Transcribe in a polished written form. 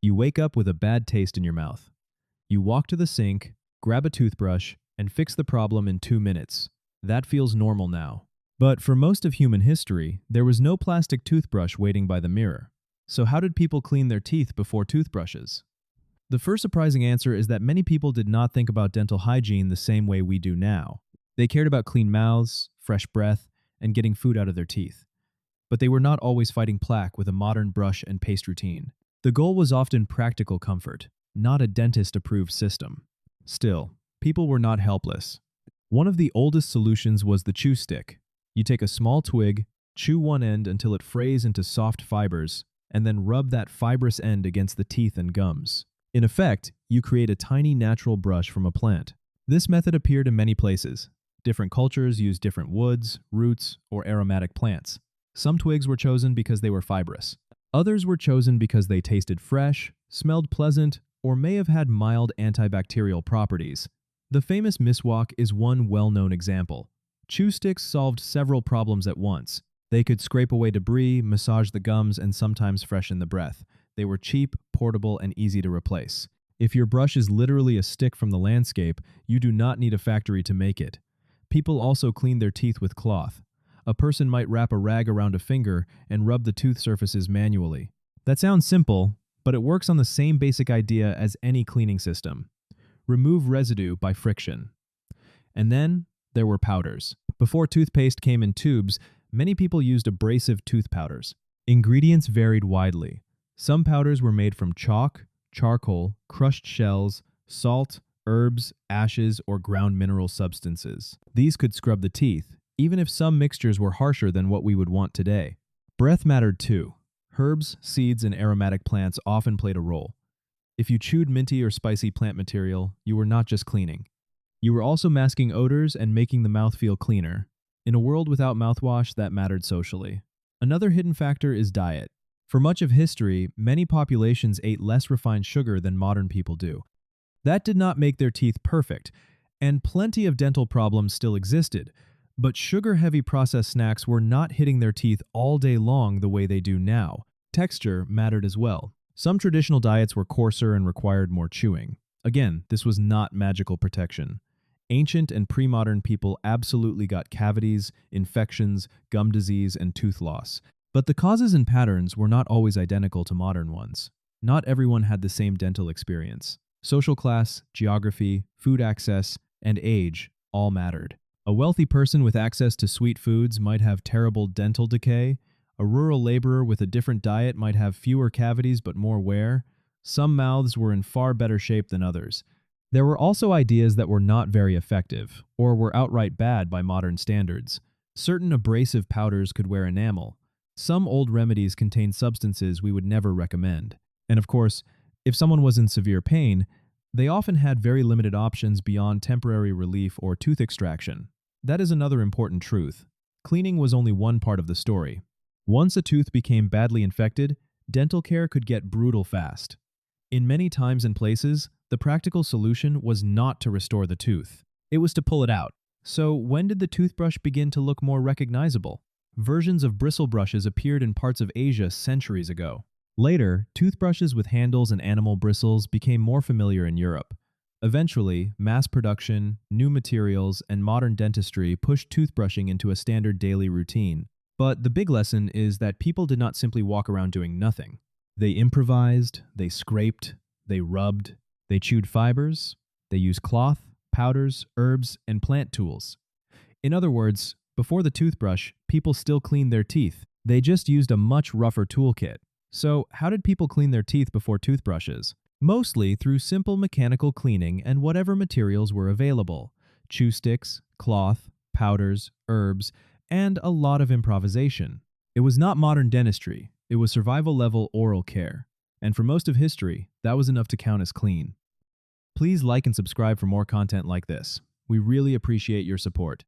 You wake up with a bad taste in your mouth. You walk to the sink, grab a toothbrush, and fix the problem in 2 minutes. That feels normal now. But for most of human history, there was no plastic toothbrush waiting by the mirror. So how did people clean their teeth before toothbrushes? The first surprising answer is that many people did not think about dental hygiene the same way we do now. They cared about clean mouths, fresh breath, and getting food out of their teeth. But they were not always fighting plaque with a modern brush and paste routine. The goal was often practical comfort, not a dentist-approved system. Still, people were not helpless. One of the oldest solutions was the chew stick. You take a small twig, chew one end until it frays into soft fibers, and then rub that fibrous end against the teeth and gums. In effect, you create a tiny natural brush from a plant. This method appeared in many places. Different cultures used different woods, roots, or aromatic plants. Some twigs were chosen because they were fibrous. Others were chosen because they tasted fresh, smelled pleasant, or may have had mild antibacterial properties. The famous miswak is one well-known example. Chew sticks solved several problems at once. They could scrape away debris, massage the gums, and sometimes freshen the breath. They were cheap, portable, and easy to replace. If your brush is literally a stick from the landscape, you do not need a factory to make it. People also cleaned their teeth with cloth. A person might wrap a rag around a finger and rub the tooth surfaces manually. That sounds simple, but it works on the same basic idea as any cleaning system. Remove residue by friction. And then, there were powders. Before toothpaste came in tubes, many people used abrasive tooth powders. Ingredients varied widely. Some powders were made from chalk, charcoal, crushed shells, salt, herbs, ashes, or ground mineral substances. These could scrub the teeth, even if some mixtures were harsher than what we would want today. Breath mattered too. Herbs, seeds, and aromatic plants often played a role. If you chewed minty or spicy plant material, you were not just cleaning. You were also masking odors and making the mouth feel cleaner. In a world without mouthwash, that mattered socially. Another hidden factor is diet. For much of history, many populations ate less refined sugar than modern people do. That did not make their teeth perfect, and plenty of dental problems still existed. But sugar-heavy processed snacks were not hitting their teeth all day long the way they do now. Texture mattered as well. Some traditional diets were coarser and required more chewing. Again, this was not magical protection. Ancient and pre-modern people absolutely got cavities, infections, gum disease, and tooth loss. But the causes and patterns were not always identical to modern ones. Not everyone had the same dental experience. Social class, geography, food access, and age all mattered. A wealthy person with access to sweet foods might have terrible dental decay. A rural laborer with a different diet might have fewer cavities but more wear. Some mouths were in far better shape than others. There were also ideas that were not very effective, or were outright bad by modern standards. Certain abrasive powders could wear enamel. Some old remedies contained substances we would never recommend. And of course, if someone was in severe pain, they often had very limited options beyond temporary relief or tooth extraction. That is another important truth. Cleaning was only one part of the story. Once a tooth became badly infected, dental care could get brutal fast. In many times and places, the practical solution was not to restore the tooth. It was to pull it out. So when did the toothbrush begin to look more recognizable? Versions of bristle brushes appeared in parts of Asia centuries ago. Later, toothbrushes with handles and animal bristles became more familiar in Europe. Eventually, mass production, new materials, and modern dentistry pushed toothbrushing into a standard daily routine. But the big lesson is that people did not simply walk around doing nothing. They improvised, they scraped, they rubbed, they chewed fibers, they used cloth, powders, herbs, and plant tools. In other words, before the toothbrush, people still cleaned their teeth. They just used a much rougher toolkit. So, how did people clean their teeth before toothbrushes? Mostly through simple mechanical cleaning and whatever materials were available. Chew sticks, cloth, powders, herbs, and a lot of improvisation. It was not modern dentistry. It was survival-level oral care. And for most of history, that was enough to count as clean. Please like and subscribe for more content like this. We really appreciate your support.